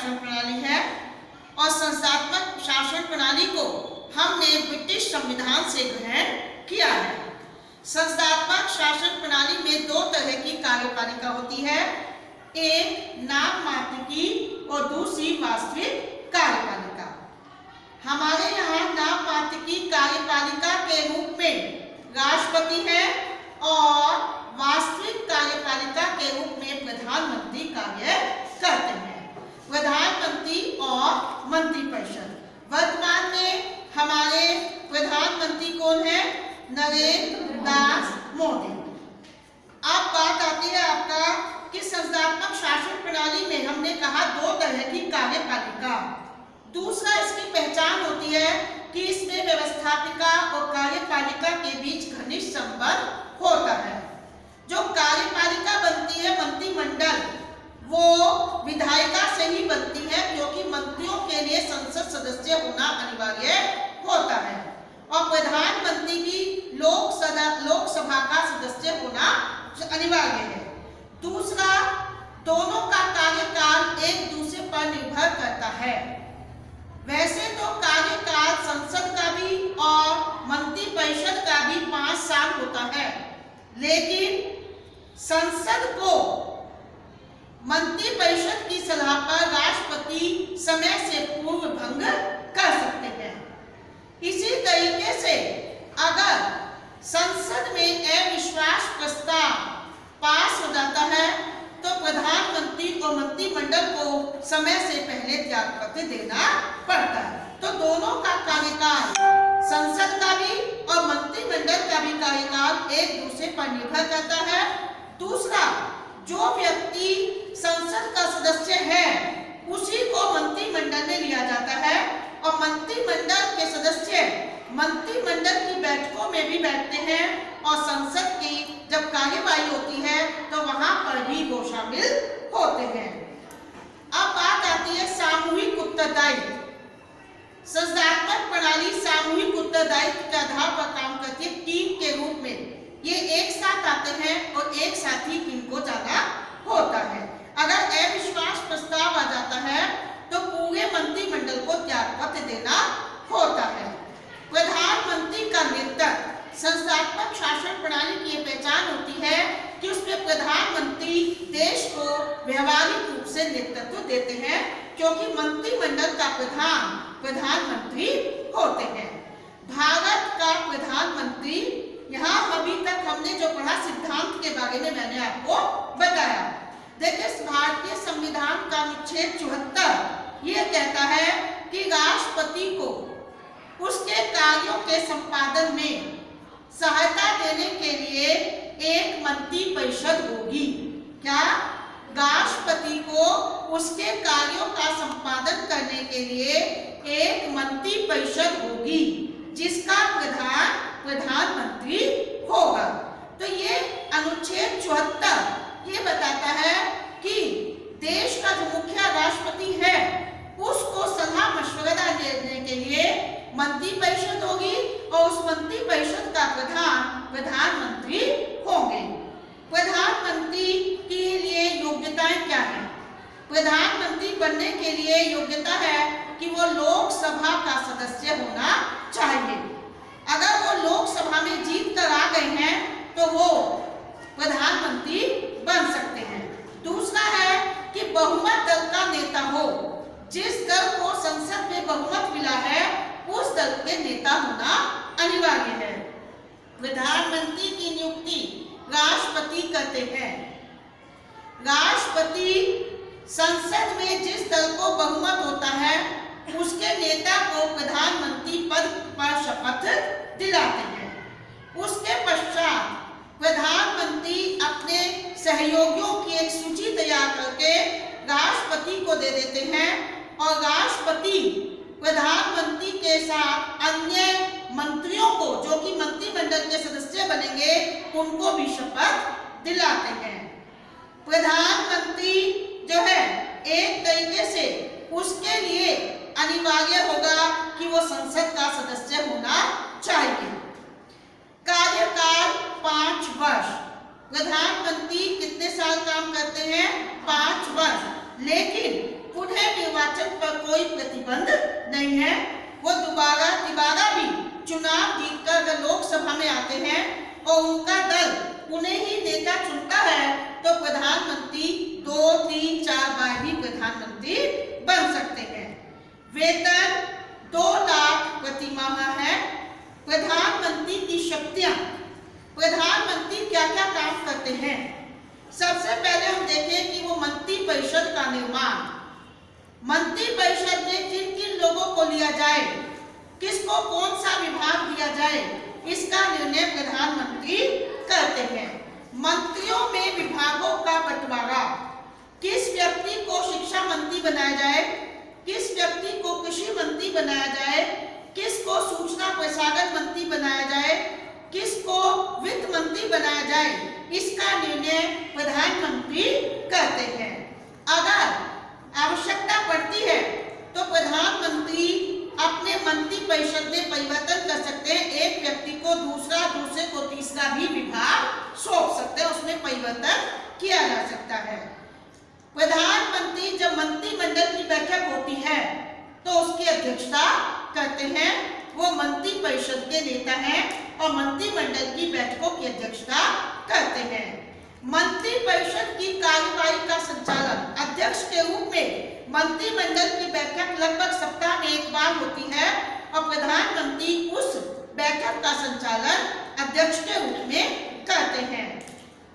शासन प्रणाली है और संस्थात्मक शासन प्रणाली को हमने ब्रिटिश संविधान से ग्रहण किया है। संस्थात्मक शासन प्रणाली में दो तरह की कार्यपालिका होती है, एक नाम मात्र की और दूसरी वास्तविक कार्यपालिका। हमारे यहाँ नाम मात्र की कार्यपालिका के रूप में राष्ट्रपति है और वास्तविक कार्यपालिका के रूप में प्रधानमंत्री कार्य करते हैं, प्रधानमंत्री और मंत्रिपरिषद। वर्तमान में हमारे प्रधानमंत्री कौन है? नरेंद्र दास मोदी। अब बात आती है आपका कि संस्थात्मक शासन प्रणाली में हमने कहा दो तरह की कार्यपालिका। दूसरा इसकी पहचान होती है कि इसमें व्यवस्थापिका और कार्यपालिका के बीच घनिष्ठ संबंध होता है। जो कार्यपालिका बनती है मंत्रिमंडल, वो विधायिका से ही बनती है क्योंकि मंत्रियों के लिए संसद सदस्य होना अनिवार्य होता है और प्रधानमंत्री भी लोकसभा का सदस्य होना अनिवार्य है। दूसरा, दोनों का कार्यकाल एक दूसरे पर निर्भर करता है। वैसे तो कार्यकाल संसद का भी और मंत्रिपरिषद का भी 5 साल होता है, लेकिन संसद को मंत्रिपरिषद की सलाह पर राष्ट्रपति समय से पूर्व भंग कर सकते हैं। इसी तरीके से अगर संसद में अविश्वास प्रस्ताव पास हो जाता है तो प्रधानमंत्री और मंत्रिमंडल को समय से पहले त्यागपत्र देना पड़ता है। तो दोनों का कार्यकाल, संसद का भी और मंत्रिमंडल का भी कार्यकाल एक दूसरे पर निर्भर करता है। दूसरा, जो व्यक्ति संसद का सदस्य है उसी को मंत्रिमंडल में लिया जाता है और मंत्रिमंडल के सदस्य मंत्रिमंडल की बैठकों में भी बैठते हैं और संसद की जब कार्यवाही होती है तो वहां पर भी वो शामिल होते हैं। अब बात आती है सामूहिक उत्तरदायित्व। संस्थात्मक प्रणाली सामूहिक उत्तरदायित्व के आधार पर काम करती है, टीम के रूप में। ये एक साथ आते हैं और एक साथ ही इनको जाना होता है। अगर अविश्वास प्रस्ताव आ जाता है तो पूरे मंत्रिमंडल को त्यागपत्र देना होता है। प्रधानमंत्री का नेतृत्व, संस्थात्मक शासन प्रणाली की पहचान होती है कि उसमें प्रधानमंत्री देश को व्यवहारिक रूप से नेतृत्व देते हैं क्योंकि मंत्रिमंडल का प्रधान प्रधानमंत्री होते हैं। भारत का प्रधानमंत्री, यहाँ अभी तक हमने जो पढ़ा सिद्धांत के बारे में मैंने आपको बताया। देखिए, भारतीय संविधान का अनुच्छेद 74 ये कहता है कि राष्ट्रपति को उसके कार्यों के संपादन में सहायता देने के लिए एक मंत्रिपरिषद होगी। क्या? राष्ट्रपति को उसके कार्यों का संपादन करने के लिए एक मंत्रिपरिषद होगी जिसका प्रधान प्रधानमंत्री होगा। तो ये अनुच्छेद 74 ये बताता है कि देश का जो मुखिया राष्ट्रपति है उसको सलाह मशवरा देने के लिए मंत्रिपरिषद होगी और उस मंत्रिपरिषद का प्रधान प्रधानमंत्री होंगे। प्रधानमंत्री के लिए योग्यताएं क्या है? प्रधानमंत्री बनने के लिए योग्यता है कि वो लोकसभा का सदस्य होना चाहिए। अगर वो लोकसभा में जीत कर आ गए हैं तो वो प्रधानमंत्री बन सकते हैं। दूसरा है कि बहुमत दल का नेता हो। जिस दल को संसद में बहुमत मिला है उस दल के नेता होना अनिवार्य है। प्रधानमंत्री की नियुक्ति राष्ट्रपति करते हैं। राष्ट्रपति संसद में जिस दल को बहुमत होता है उसके नेता को प्रधानमंत्री पद पर शपथ दिलाते हैं। उसके पश्चात प्रधानमंत्री अपने सहयोगियों की एक सूची तैयार करके राष्ट्रपति को दे देते हैं और राष्ट्रपति प्रधानमंत्री के साथ अन्य मंत्रियों को, जो कि मंत्रिमंडल के सदस्य बनेंगे, उनको भी शपथ दिलाते हैं। प्रधानमंत्री जो है एक तरीके से उसके लिए अनिवार्य होगा कि वो संसद का सदस्य होना चाहिए। कार्यकाल 5 वर्ष। प्रधानमंत्री कितने साल काम करते हैं? 5 वर्ष। लेकिन पुनः निर्वाचन पर कोई प्रतिबंध नहीं है। वो दोबारा भी चुनाव जीतकर अगर लोकसभा में आते हैं और उनका दल उन्हें ही नेता चुनता है तो प्रधानमंत्री 2, 3, 4 बार भी प्रधानमंत्री बन सकते हैं। वेतन 2 लाख प्रति माह है। प्रधानमंत्री की शक्तियां, प्रधानमंत्री क्या क्या काम करते हैं। सबसे पहले हम देखें कि वो मंत्री परिषद का निर्माण, मंत्री परिषद में किन किन लोगों को लिया जाए, किसको कौन सा विभाग दिया जाए, इसका निर्णय प्रधानमंत्री करते हैं। मंत्रियों में विभागों का बंटवारा, किस व्यक्ति को शिक्षा मंत्री बनाया जाए, किस व्यक्ति को कृषि मंत्री बनाया जाए, किसको सूचना प्रसारण मंत्री बनाया जाए, किसको वित्त मंत्री बनाया जाए, इसका निर्णय प्रधानमंत्री करते हैं। अगर आवश्यकता पड़ती है तो प्रधानमंत्री अपने मंत्री परिषद में परिवर्तन कर सकते हैं। एक व्यक्ति को दूसरा, दूसरे को तीसरा भी विभाग सौंप सकते हैं, उसमें परिवर्तन किया जा सकता है। प्रधानमंत्री जब मंत्रिमंडल की बैठक होती है तो उसकी अध्यक्षता करते हैं। वो मंत्री परिषद के नेता हैं और मंत्रिमंडल की बैठकों की अध्यक्षता करते हैं। मंत्री परिषद की कार्यवाही का संचालन अध्यक्ष के रूप में मंत्रिमंडल की बैठक लगभग सप्ताह में एक बार होती है और प्रधानमंत्री उस बैठक का संचालन अध्यक्ष के रूप में करते हैं।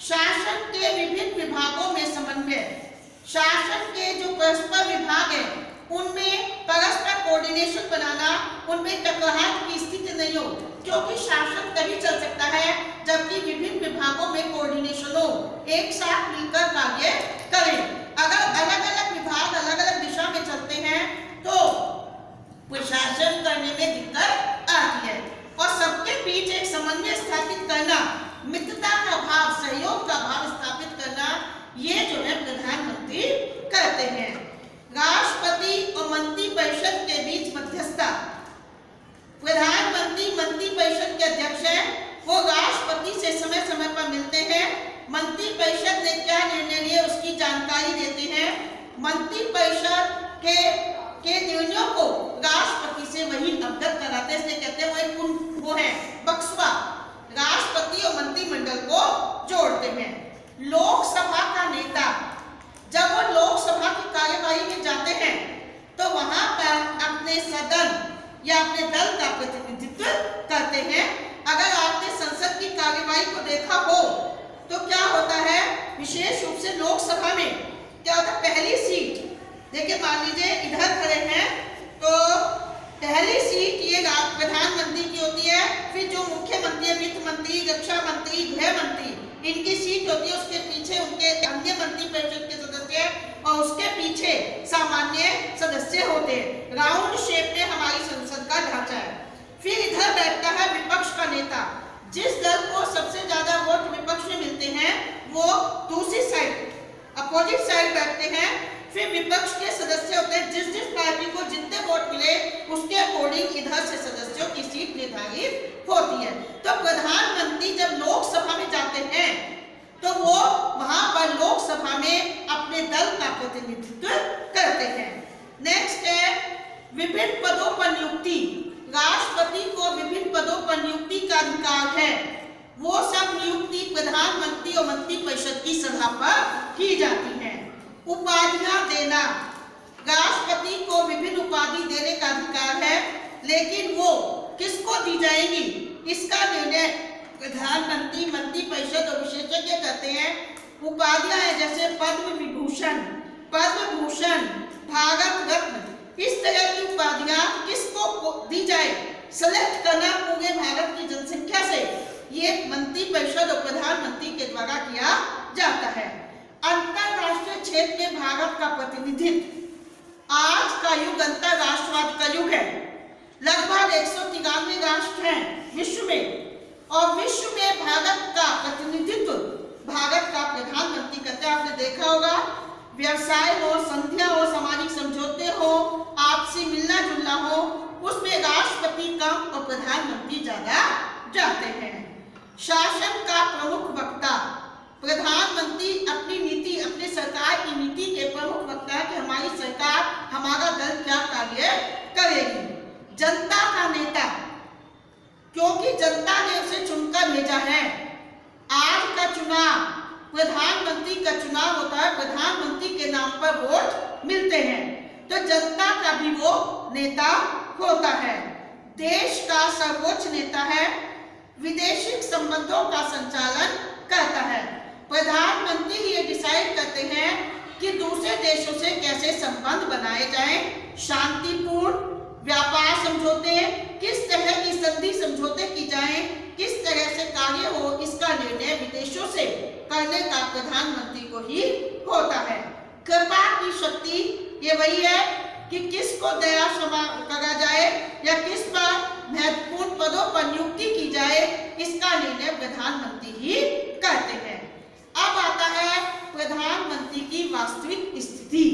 शासन के विभिन्न विभागों में समन्वय, शासन के जो परस्पर विभाग है उनमें परस्पर कोऑर्डिनेशन बनाना, उनमें टकराहट की स्थिति नहीं हो, क्योंकि शासन तभी चल सकता है जबकि विभिन्न विभागों में कोऑर्डिनेशन हो, एक साथ मिलकर कार्य करें। अगर अलग अलग विभाग अलग अलग दिशा में चलते हैं तो प्रशासन करने में दिक्कत आती है। और सबके बीच एक समन्वय स्थापित करना, मित्रता का भाव, सहयोग का भाव स्थापित करना, ये जो है प्रधानमंत्री करते हैं। राष्ट्रपति और मंत्री परिषद के बीच मध्यस्थता, प्रधानमंत्री मंत्री परिषद के अध्यक्ष हैं, वो राष्ट्रपति से समय समय पर मिलते हैं, मंत्री परिषद ने क्या निर्णय लिए उसकी जानकारी देते हैं। मंत्री परिषद के निर्णयों को राष्ट्रपति से वही अवगत कराते हैं, इसलिए कहते हैं वो है बक्सवा, राष्ट्रपति और मंत्रिमंडल को जोड़ते हैं। लोकसभा का नेता जब वो लोकसभा की कार्यवाही में जाते हैं तो वहां पर अपने सदन या अपने दल का प्रतिनिधित्व करते हैं। अगर आपने संसद की कार्यवाही को देखा हो तो क्या होता है, विशेष रूप से लोकसभा में क्या होता है, पहली सीट देखिए, मान लीजिए इधर खड़े हैं तो पहली सीट ये प्रधानमंत्री की होती है, फिर जो मुख्यमंत्री है, वित्त मंत्री, रक्षा मंत्री, गृह मंत्री, इनकी सीट होती है, उसके पीछे उनके अन्य मंत्री परिषद के सदस्य और उसके पीछे सामान्य सदस्य होते हैं। राउंड शेप में हमारी संसद का ढांचा है। फिर इधर बैठता है विपक्ष का नेता, जिस दल को सबसे ज्यादा वोट विपक्ष में मिलते हैं वो दूसरी साइड अपोजिट साइड बैठते हैं। फिर विपक्ष के सदस्य होते हैं, जिस जिस पार्टी को जितने वोट मिले उसके अकॉर्डिंग इधर से सदस्यों की सीट निर्धारित होती है। तो प्रधानमंत्री जब लोकसभा में जाते हैं तो वो वहां पर लोकसभा में अपने दल का प्रतिनिधित्व करते हैं। नेक्स्ट है विभिन्न पदों पर नियुक्ति। राष्ट्रपति को विभिन्न पदों पर नियुक्ति का अधिकार है। वो सब नियुक्ति प्रधानमंत्री और मंत्री परिषद की सलाह पर की जाती है। उपाधियां देना, राष्ट्रपति को विभिन्न उपाधि देने का अधिकार है, लेकिन वो किसको दी जाएगी इसका निर्णय प्रधानमंत्री, मंत्री परिषद और विशेषज्ञ करते हैं। उपाधियां हैं जैसे पद्म विभूषण, पद्म भूषण, भारत रत्न, इस तरह की उपाधियां किसको दी जाए, सेलेक्ट करना पूरे भारत की जनसंख्या से ये मंत्री परिषद और प्रधानमंत्री के द्वारा किया जाता है। अंतरराष्ट्रीय क्षेत्र में भारत का प्रतिनिधित्व, आज का युग अंतरराष्ट्रवाद का युग है। लगभग 193 राष्ट्र हैं विश्व में और विश्व में भारत का प्रतिनिधित्व भारत का प्रधानमंत्री करते हैं। आपने देखा होगा, व्यवसाय हो, संध्या हो, सामाजिक समझौते हो, आपसी मिलना जुलना हो, उसमें राष्ट्रपति कम और प्रधानमंत्री ज्यादा जाते हैं। शासन का प्रमुख वक्ता, प्रधानमंत्री अपनी नीति, अपने सरकार की नीति के प्रमुख वक्ता है कि हमारी सरकार कार्य करेगी। जनता का नेता, क्योंकि जनता ने उसे चुनकर भेजा है। आज का चुनाव प्रधानमंत्री का चुनाव होता है, प्रधानमंत्री के नाम पर वोट मिलते हैं, तो जनता का भी वो नेता होता है। देश का सर्वोच्च नेता है, विदेशी संबंधों का संचालन करता है। प्रधानमंत्री ये डिसाइड करते हैं कि दूसरे देशों से कैसे संबंध बनाए जाएं, शांतिपूर्ण व्यापार समझौते, किस तरह की संधि समझौते की जाएं, किस तरह से कार्य हो, इसका निर्णय विदेशों से करने का प्रधानमंत्री को ही होता है। कृपा की शक्ति ये वही है कि किसको दया क्षमा करा जाए या किस पर महत्वपूर्ण पदों पर नियुक्ति की जाए, इसका निर्णय प्रधानमंत्री ही करते हैं। अब आता है प्रधानमंत्री की वास्तविक स्थिति।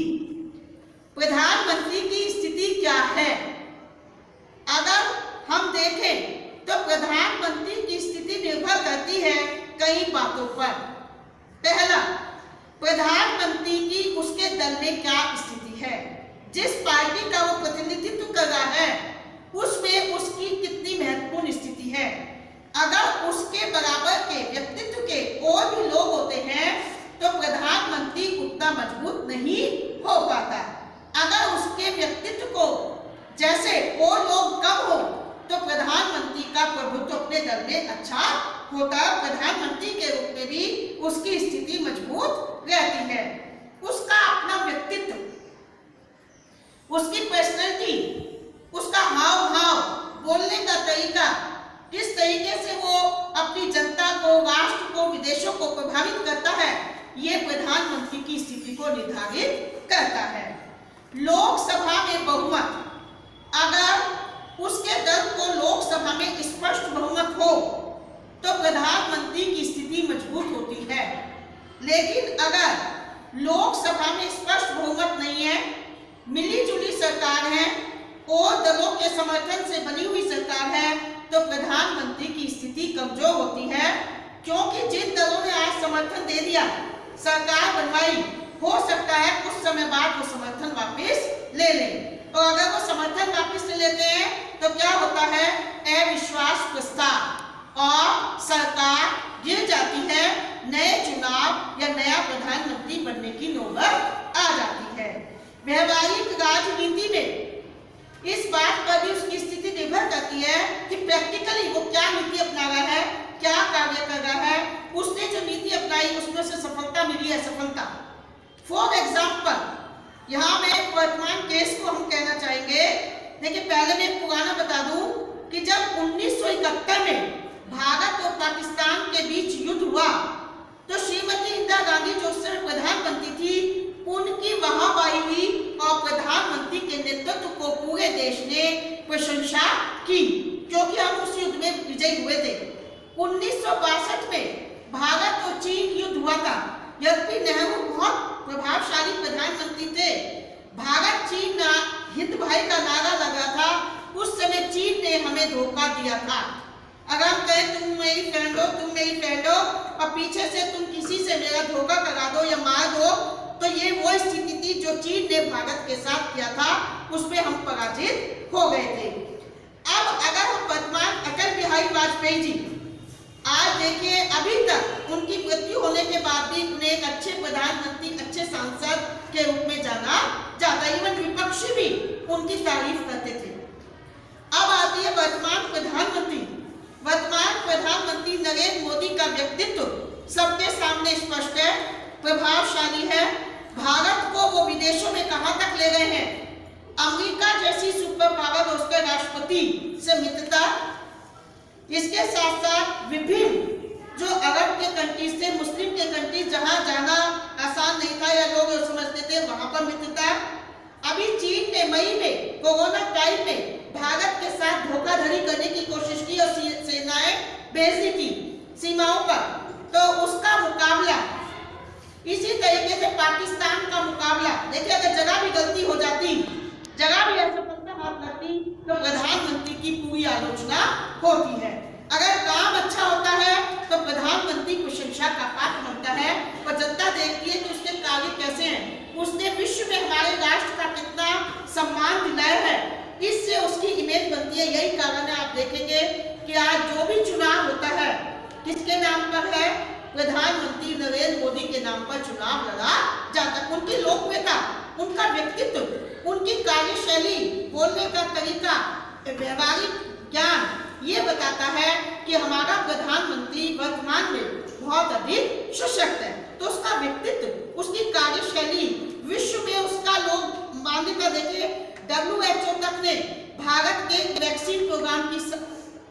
प्रधानमंत्री की स्थिति क्या है? अगर हम देखें तो प्रधानमंत्री की स्थिति निर्भर करती है कई बातों पर। पहला, प्रधानमंत्री की उसके दल में क्या स्थिति है, जिस पार्टी का वो प्रतिनिधित्व कर रहा है उसमें उसकी कितनी महत्वपूर्ण स्थिति है। अगर उसके बराबर के व्यक्तित्व के और भी लोग होते हैं तो प्रधानमंत्री उतना मजबूत नहीं हो पाता। अगर उसके व्यक्तित्व को जैसे और लोग कम हो तो प्रधानमंत्री का प्रभुत्व अपने दल में अच्छा होता है, प्रधानमंत्री के रूप में भी उसकी स्थिति मजबूत रहती है। उसका अपना व्यक्तित्व, उसकी पर्सनैलिटी, उसका हाव भाव, बोलने का तरीका, किस तरीके से वो अपनी जनता को, राष्ट्र को, विदेशों को प्रभावित करता है, ये प्रधानमंत्री की स्थिति को निर्धारित करता है। लोकसभा में बहुमत, अगर उसके दल को लोकसभा में स्पष्ट बहुमत हो तो प्रधानमंत्री की स्थिति मजबूत होती है। लेकिन अगर लोकसभा में स्पष्ट बहुमत नहीं है, मिलीजुली सरकार है और दलों के समर्थन से बनी हुई सरकार है, तो प्रधानमंत्री की स्थिति कमजोर होती है। क्योंकि जिन दलों ने आज समर्थन दे दिया, सरकार बनवाई, हो सकता है कुछ समय बाद वो समर्थन वापस ले लें, और अगर वो समर्थन वापस ले लेते हैं तो क्या होता है, अविश्वास प्रस्ताव और सरकार गिर जाती है, नए चुनाव या नया प्रधानमंत्री बनने की नौबत आ जाती है। व्यवहारिक राजनीति में इस बात पर भी उसकी स्थिति निर्भर करती है कि प्रैक्टिकली वो क्या नीति अपना रहा है, क्या कार्य कर रहा है, उसने जो नीति अपनाई उसमें से सफलता मिली है, असफलता। फॉर एग्जाम्पल, यहाँ में वर्तमान केस को हम कहना चाहेंगे। देखिए, पहले मैं एक पुराना बता दूं कि जब 1971 में भारत और पाकिस्तान के बीच युद्ध हुआ तो श्रीमती इंदिरा गांधी जो उस समय प्रधानमंत्री थी, उनकी वाहवाही हुई और प्रधानमंत्री के नेतृत्व को पूरे देश ने प्रशंसा की, क्योंकि हम उस युद्ध में विजयी हुए थे। 1962 में भारत और चीन युद्ध हुआ था। यद्यपि नेहरू बहुत प्रभावशाली प्रधानमंत्री थे, भारत चीन हिंद भाई का नारा लगा था, उस समय चीन ने हमें धोखा दिया था। अगर हम कहें तुम मेरी फ्रेंड हो, तुम मेरी फ्रेंड हो, और पीछे से तुम किसी से मेरा धोखा करा दो या मार दो, तो ये वो स्थिति थी जो चीन ने भारत के साथ किया था, उसमें हम पराजित हो गए थे। अब अगर हम वर्तमान अटल बिहारी वाजपेयी जी, आज देखिए अभी तक उनकी मृत्यु होने के बाद भी उन्हें एक अच्छे प्रधानमंत्री, अच्छे सांसद के रूप में जाना जाता, इवन विपक्षी भी उनकी तारीफ करते थे। अब आती है वर्तमान प्रधानमंत्री। वर्तमान प्रधानमंत्री नरेंद्र मोदी का व्यक्तित्व सबके सामने स्पष्ट है, प्रभावशाली है। भारत को वो विदेशों में कहां तक ले गए हैं, अमेरिका जैसी सुपर पावर और उसके राष्ट्रपति से मित्रता, इसके साथ साथ विभिन्न जो अरब के कंट्रीज थे, मुस्लिम के कंट्रीज, जहां जाना आसान नहीं था या लोग समझते थे, वहां पर मित्रता। अभी चीन ने मई में कोरोना टाइम में भारत के साथ धोखाधड़ी करने की कोशिश की और सेनाएं भेज दी थी सीमाओं पर, तो उसका मुकाबला, इसी तरीके से पाकिस्तान का मुकाबला। देखिए, अगर जगह भी गलती हो जाती, जगह भी असफलता हाथ लगती, तो प्रधानमंत्री की पूरी आलोचना होती है। अगर काम अच्छा होता है तो प्रधानमंत्री प्रशंसा का पात्र बनता है और जनता देखती है कि उसके कार्य कैसे हैं, उसने विश्व में हमारे राष्ट्र का कितना सम्मान दिलाया है, है। यही कारण है, आप देखेंगे कि आज जो भी चुनाव होता है किसके नाम पर है? प्रधानमंत्री नरेंद्र मोदी के नाम पर चुनाव लड़ा जाता है। उनकी लोकप्रियता, उनका व्यक्तित्व, उनकी कार्यशैली, बोलने का तरीका, व्यवहारिक ज्ञान ये बताता है कि हमारा प्रधानमंत्री वर्तमान में बहुत अधिक सशक्त है। तो उसका व्यक्तित्व, उसकी कार्यशैली, विश्व में उसका लोग मान्यता देके WHO तक ने भारत के वैक्सीन प्रोग्राम की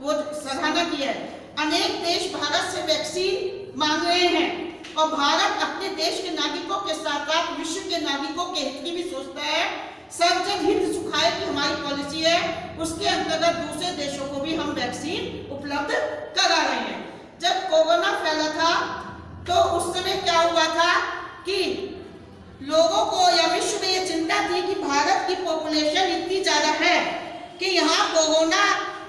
वो सराहना की है। अनेक देश भारत से वैक्सीन मांग रहे हैं और भारत अपने देश के नागरिकों के साथ साथ विश्व के नागरिकों के हित की भी सोचता है। सर्वजन हित सुखाए की हमारी पॉलिसी है, उसके अंतर्गत दूसरे देशों को भी हम वैक्सीन उपलब्ध करा रहे हैं। जब कोरोना फैला था तो उस समय क्या हुआ था कि लोगों को या विश्व में ये चिंता थी कि भारत की पॉपुलेशन इतनी ज्यादा है कि यहाँ कोरोना